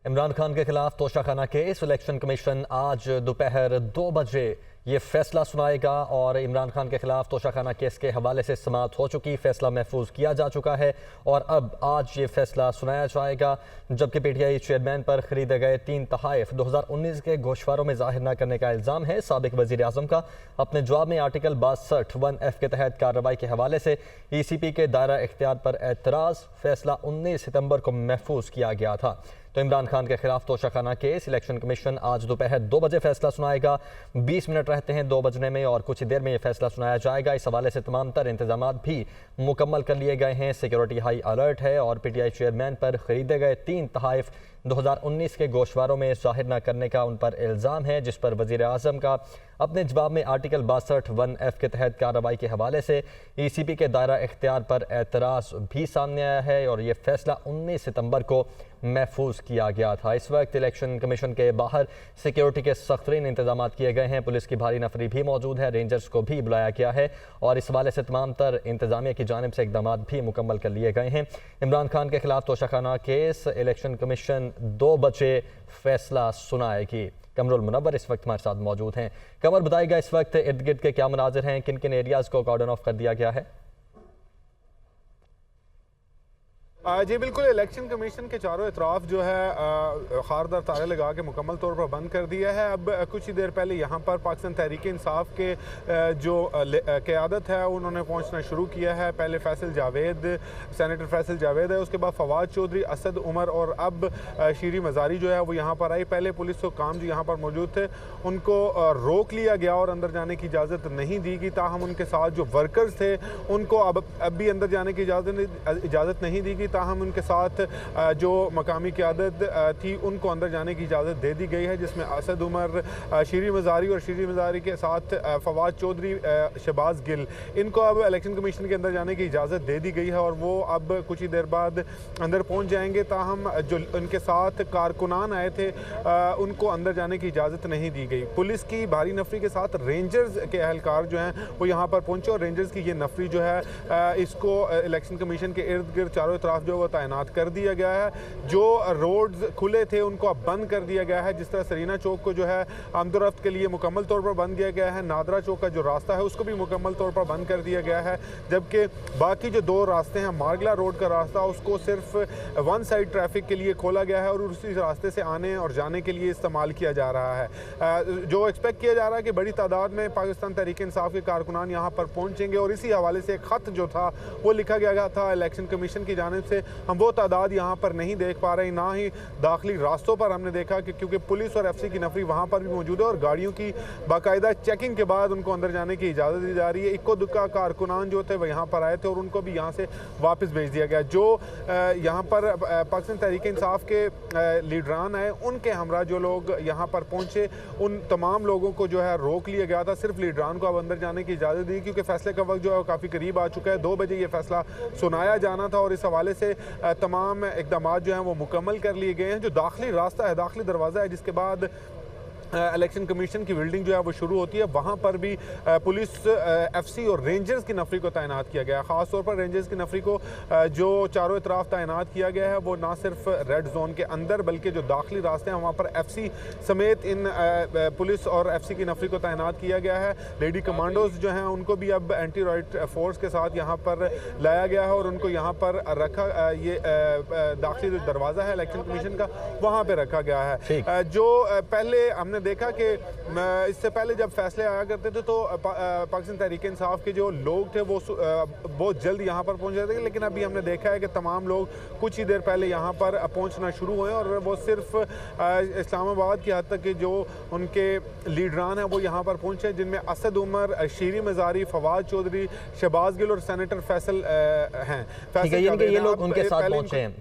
इमरान खान के खिलाफ Toshakhana case. Election commission आज दोपहर 2 बजे ये फैसला सुनाएगा और इमरान खान के खिलाफ तोशाखाना केस के हवाले से समाअत हो चुकी, फैसला महफूज किया जा चुका है और अब आज ये फैसला सुनाया जाएगा। जबकि पीटीआई चेयरमैन पर खरीदे गए 3 तहाइफ 2019 के गोशवारों में जाहिर न करने का इल्ज़ाम है। साबिक वज़ीर आज़म का अपने जवाब में आर्टिकल 62(1)(f) के तहत कार्रवाई के हवाले से ECP के दायरा इख्तियार पर एतराज़, फैसला 19 सितंबर को महफूज किया गया था। तो इमरान खान के खिलाफ तोशाखाना केस इलेक्शन कमीशन आज दोपहर 2 बजे फैसला सुनाएगा। 20 मिनट रहते हैं 2 बजने में और कुछ देर में ये फैसला सुनाया जाएगा। इस हवाले से तमाम तर इंतजाम भी मुकम्मल कर लिए गए हैं। सिक्योरिटी हाई अलर्ट है और पीटीआई चेयरमैन पर खरीदे गए 3 तहाइफ 2019 के गोशवारों में जाहिर न करने का उन पर इल्ज़ाम है, जिस पर वज़ीर आज़म का अपने जवाब में आर्टिकल 62(1)(f) के तहत कार्रवाई के हवाले से ECP के दायरा इख्तियार पर एतराज़ भी सामने आया है और ये फैसला 19 सितंबर को महफूज किया गया था। इस वक्त इलेक्शन कमीशन के बाहर सिक्योरिटी के सख्तरीन इंतजाम किए गए हैं। पुलिस की भारी नफरी भी मौजूद है, रेंजर्स को भी बुलाया गया है और इस हवाले से तमाम तर इंतजामिया की जानिब से इकदाम भी मुकम्मल कर लिए गए हैं। इमरान खान के खिलाफ तोशाखाना केस इलेक्शन कमीशन 2 बजे फैसला सुनाएगी। कमरुल मुनव्वर इस वक्त हमारे साथ मौजूद हैं। कमर, बताइएगा इस वक्त इर्द गिर्द के क्या मनाजिर हैं, किन किन एरियाज़ को कॉर्डन ऑफ कर दिया गया है? जी बिल्कुल, इलेक्शन कमीशन के चारों अतराफ जो है खारदार तारे लगा के मुकम्मल तौर पर बंद कर दिया है। अब कुछ ही देर पहले यहाँ पर पाकिस्तान तहरीक इंसाफ के जो क़यादत है उन्होंने पहुँचना शुरू किया है। पहले फैसल जावेद, सेनेटर फैसल जावेद है, उसके बाद फवाद चौधरी, असद उमर और अब शीरी मज़ारी जो है वो यहाँ पर आई। पहले पुलिस हुक्काम जो यहाँ पर मौजूद थे उनको रोक लिया गया और अंदर जाने की इजाज़त नहीं दी गई। ताहम उनके साथ जो वर्कर्स थे उनको अब भी अंदर जाने की इजाज़त नहीं दी गई। ताहम उनके साथ जो मकामी क़यादत थी उनको अंदर जाने की इजाज़त दे दी गई है, जिसमें असद उमर, शीरी मज़ारी और शीरी मज़ारी के साथ फवाद चौधरी, शहबाज गिल, इनको अब इलेक्शन कमीशन के अंदर जाने की इजाज़त दे दी गई है और वो अब कुछ ही देर बाद अंदर पहुँच जाएंगे। ताहम जो उनके साथ कारकुनान आए थे उनको अंदर जाने की इजाज़त नहीं दी गई। पुलिस की भारी नफरी के साथ रेंजर्स के अहलकार जो हैं वो यहाँ पर पहुँचे और रेंजर्स की ये नफरी जो है इसको इलेक्शन कमीशन के इर्द गिर्द चारों तरफ जो वो तैनात कर दिया गया है। जो रोड्स खुले थे उनको अब बंद कर दिया गया है। जिस तरह सरीना चौक को जो है आमदोरफ्त के लिए मुकम्मल तौर पर बंद किया गया है, नादरा चौक का जो रास्ता है उसको भी मुकम्मल तौर पर बंद कर दिया गया है। जबकि बाकी जो 2 रास्ते हैं, मारगला रोड का रास्ता, उसको सिर्फ 1 साइड ट्रैफिक के लिए खोला गया है और उसी रास्ते से आने और जाने के लिए इस्तेमाल किया जा रहा है। जो एक्सपेक्ट किया जा रहा है कि बड़ी तादाद में पाकिस्तान तहरीक इंसाफ के कारकुनान यहाँ पर पहुँचेंगे और इसी हवाले से एक ख़त जो था वो लिखा गया था इलेक्शन कमीशन की जानिब से। हम वो तादाद यहाँ पर नहीं देख पा रहे, ना ही दाखिली रास्तों पर हमने देखा कि क्योंकि पुलिस और FC की नफरी वहाँ पर भी मौजूद है और गाड़ियों की बाकायदा चेकिंग के बाद उनको अंदर जाने की इजाज़त दी जा रही है। इक्को दुक्का कारकुनान जो थे वो यहाँ पर आए थे और उनको भी यहाँ से वापस भेज दिया गया। जो यहाँ पर पाकिस्तान तहरीक इंसाफ के लीडरान आए उनके हमरा जो लोग यहाँ पर पहुँचे उन तमाम लोगों को जो है रोक लिया गया था। सिर्फ लीडरान को अब अंदर जाने की इजाज़त दी क्योंकि फैसले का वक्त जो है काफ़ी करीब आ चुका है। 2 बजे ये फैसला सुनाया जाना था और इस हवाले से तमाम इक़दाम जो हैं वो मुकम्मल कर लिए गए हैं। जो दाखिली रास्ता है, दाखिली दरवाज़ा है जिसके बाद इलेक्शन कमीशन की बिल्डिंग जो है वो शुरू होती है, वहाँ पर भी पुलिस, FC और रेंजर्स की नफरी को तैनात किया गया है। ख़ास तौर पर रेंजर्स की नफरी को जो चारों तरफ तैनात किया गया है वो ना सिर्फ रेड जोन के अंदर बल्कि जो दाखिली रास्ते हैं वहाँ पर FC समेत इन पुलिस और FC की नफरी को तैनात किया गया है। लेडी कमांडोज जो हैं उनको भी अब एंटी राइट फोर्स के साथ यहाँ पर लाया गया है और उनको यहाँ पर रखा, ये दाखिली दरवाज़ा है इलेक्शन कमीशन का वहाँ पर रखा गया है। जो पहले हमने देखा कि इससे पहले जब फैसले आया करते थे तो पाकिस्तान तहरीक इंसाफ के जो लोग थे वो बहुत जल्द यहाँ पर पहुँच जाते थे, लेकिन अभी हमने देखा है कि तमाम लोग कुछ ही देर पहले यहाँ पर पहुँचना शुरू हुए और वो सिर्फ इस्लामाबाद की हद तक के जो उनके लीडरान हैं वो यहाँ पर पहुँचे, जिनमें असद उमर, शीरी मज़ारी, फवाद चौधरी, शहबाज गिल और सेनेटर फैसल हैं। ये लोग उनके साथ पहुँचे हैं।